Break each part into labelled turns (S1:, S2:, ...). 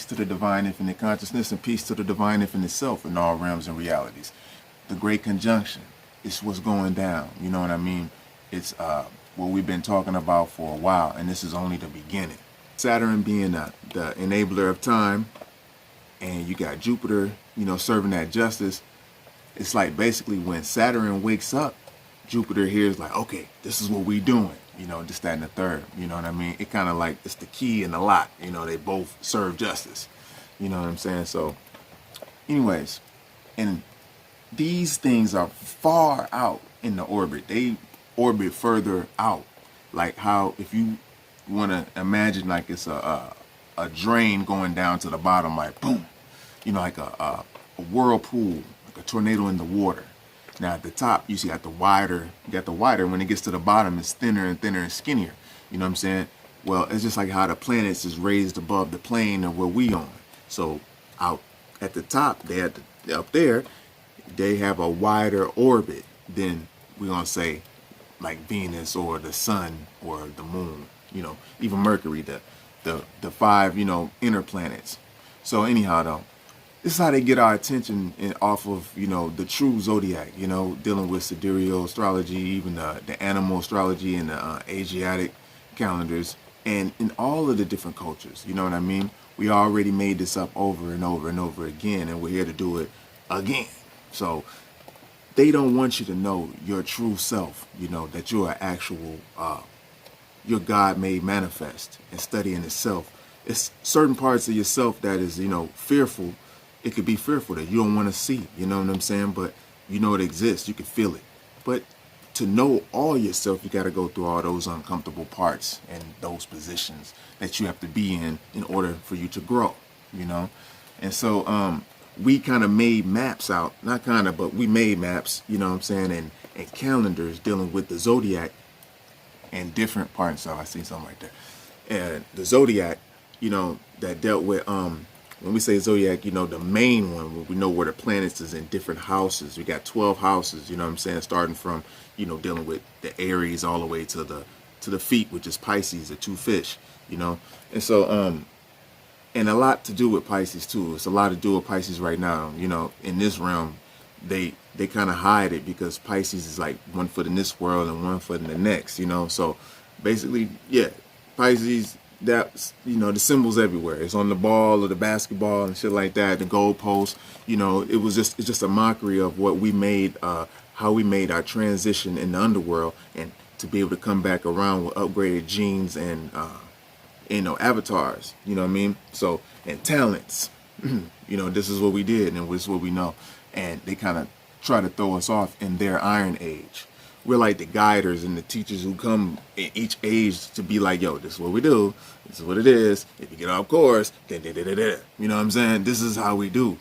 S1: peace to the divine infinite consciousness and peace to the divine infinite self in all realms and realities. The great conjunction is what's going down. You know what I mean? It's what we've been talking about for a while, and this is only the beginning. Saturn being the enabler of time, and you got Jupiter, you know, serving that justice. It's like basically when Saturn wakes up, Jupiter hears like, okay, this is what we doing. You know, just that and the third. You know what I mean? It kind of like, it's the key and the lock. You know, they both serve justice. You know what I'm saying? So, anyways, and these things are far out in the orbit. They orbit further out. Like how, if you want to imagine like it's a drain going down to the bottom, like boom, you know, like a whirlpool, like a tornado in the water. Now at the top, you see got the wider, when it gets to the bottom, it's thinner and thinner and skinnier. You know what I'm saying? Well, it's just like how the planets is raised above the plane of where we on. So out at the top, up there, they have a wider orbit than we're gonna say like Venus or the sun or the moon, you know, even Mercury, the five, you know, inner planets. So anyhow though, this is how they get our attention off of, you know, the true zodiac, you know, dealing with sidereal astrology, even the animal astrology and the Asiatic calendars, and in all of the different cultures, you know what I mean? We already made this up over and over and over again, and we're here to do it again. So they don't want you to know your true self, you know, that you're an actual, your God-made manifest, and studying itself. It's certain parts of yourself that is, you know, fearful. It could be fearful that you don't want to see, you know what I'm saying? But you know it exists, you can feel it. But to know all yourself, you got to go through all those uncomfortable parts and those positions that you have to be in order for you to grow, you know? And so we kind of made maps out, not kind of, but we made maps, you know what I'm saying, and calendars dealing with the zodiac and different parts. So I see something like that. And the zodiac, you know, that dealt with, when we say zodiac, you know, the main one, we know where the planets is in different houses. We got 12 houses, you know what I'm saying, starting from, you know, dealing with the Aries all the way to the feet, which is Pisces, the two fish, you know. And so, and a lot to do with Pisces too. It's a lot to do with Pisces right now, you know, in this realm. They kind of hide it because Pisces is like 1 foot in this world and 1 foot in the next, you know. So basically, yeah, Pisces, that's, you know, the symbols everywhere. It's on the ball or the basketball and shit like that, the goalpost. You know, it's just a mockery of what we made, how we made our transition in the underworld, and to be able to come back around with upgraded genes and you know, avatars, you know what I mean? So, and talents, you know, this is what we did and this is what we know. And they kind of try to throw us off in their iron age. We're like the guiders and the teachers who come in each age to be like, yo, this is what we do. This is what it is. If you get off course, you know what I'm saying? This is how we do.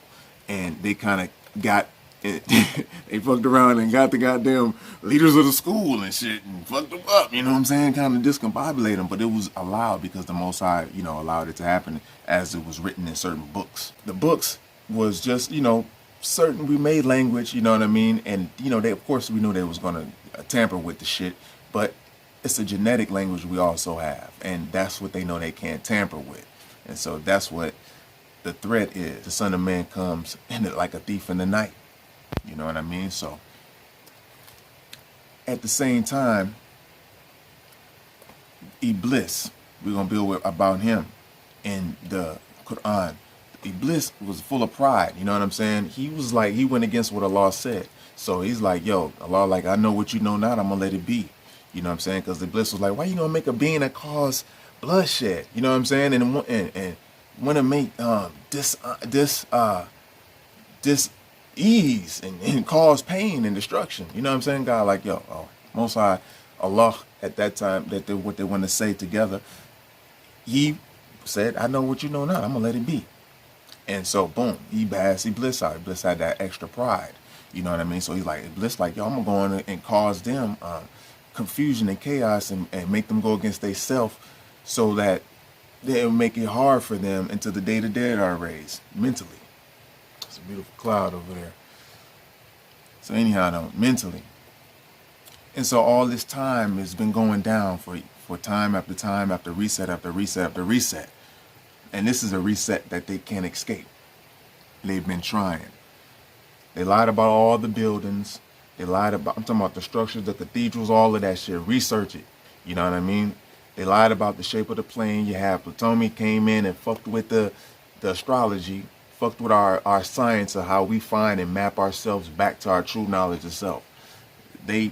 S1: And they kind of got, they fucked around and got the goddamn leaders of the school and shit and fucked them up, you know what I'm saying? Kind of discombobulate them, but it was allowed because the Most High, you know, allowed it to happen as it was written in certain books. The books was just, you know, certain, we made language, you know what I mean? And, you know, they, of course, we knew they was going to tamper with the shit, but it's a genetic language we also have, and that's what they know they can't tamper with. And so that's what the threat is. The Son of Man comes in it like a thief in the night. You know what I mean? So at the same time, Iblis, we're going to build about him in the Quran. Iblis was full of pride, you know what I'm saying? He was like, he went against what Allah said. So he's like, yo, Allah, like, I know what you know not, I'm going to let it be. You know what I'm saying? Because Iblis was like, why you going to make a being that cause bloodshed? You know what I'm saying? And want to make ease and cause pain and destruction. You know what I'm saying? God, like, yo, Most High, Allah, at that time, what they want to say together, he said, I know what you know not, I'm going to let it be. And so, boom, he bassed Iblis out. Iblis had that extra pride. You know what I mean? So he's like, Iblis, like, yo, I'm going to go in and cause them confusion and chaos and make them go against they self so that they'll make it hard for them until the day the dead are raised mentally. It's a beautiful cloud over there. So anyhow, though, mentally. And so all this time has been going down for time after time after reset after reset after reset. And this is a reset that they can't escape. They've been trying. They lied about all the buildings. They lied about, I'm talking about the structures, the cathedrals, all of that shit. Research it. You know what I mean? They lied about the shape of the plane. You have Ptolemy came in and fucked with the astrology, fucked with our science of how we find and map ourselves back to our true knowledge of self. They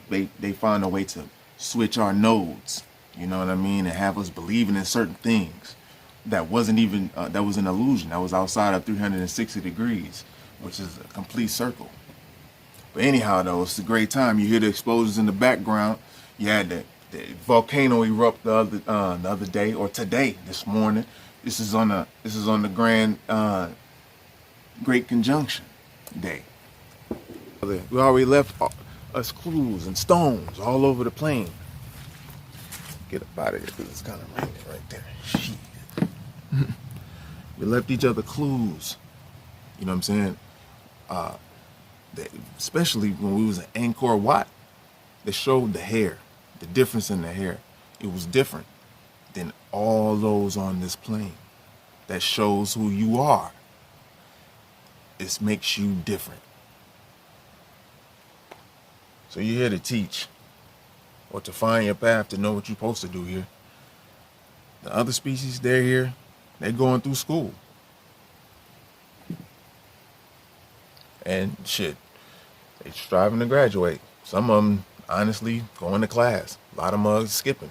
S1: found a way to switch our nodes, you know what I mean, and have us believing in certain things that wasn't even, that was an illusion. That was outside of 360 degrees, which is a complete circle. But anyhow, though, it's a great time. You hear the explosions in the background. You had the volcano erupt the other day, or today, this morning. This is on the grand Great Conjunction Day. We already left us clues and stones all over the plane. Get up out of here because it's kind of raining right there. Shit. We left each other clues. You know what I'm saying? Especially when we was in Angkor Wat, they showed the hair, the difference in the hair. It was different than all those on this plane. That shows who you are. It makes you different. So you're here to teach or to find your path, to know what you're supposed to do here. The other species, they're here, they're going through school. And shit, they're striving to graduate. Some of them, honestly, going to class. A lot of mugs skipping,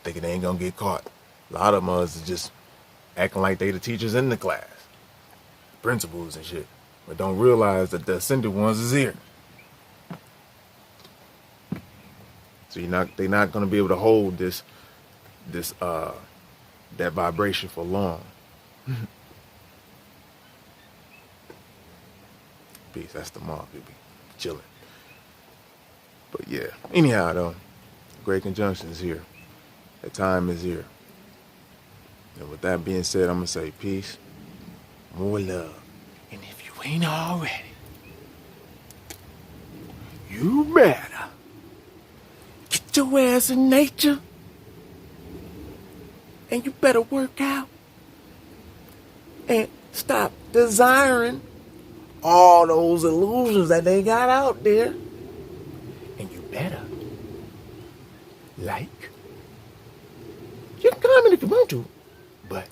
S1: thinking they ain't gonna get caught. A lot of mugs is just acting like they the teachers in the class, principals and shit, but don't realize that the ascended ones is here. So they're not gonna be able to hold that vibration for long. Peace. That's the mob, baby. Chilling. But yeah. Anyhow, though, Great Conjunction is here. The time is here. And with that being said, I'm gonna say peace, more love, and if you ain't already, you better get your ass in nature, and you better work out, and stop desiring all those illusions that they got out there. And you better like. You can comment if you want to, but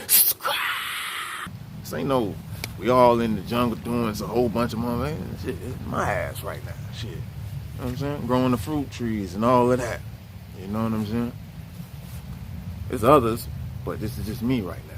S1: subscribe. This ain't no, we all in the jungle doing a whole bunch of more, man. Shit, it's my ass right now. Shit. You know what I'm saying? Growing the fruit trees and all of that. You know what I'm saying? There's others, but this is just me right now.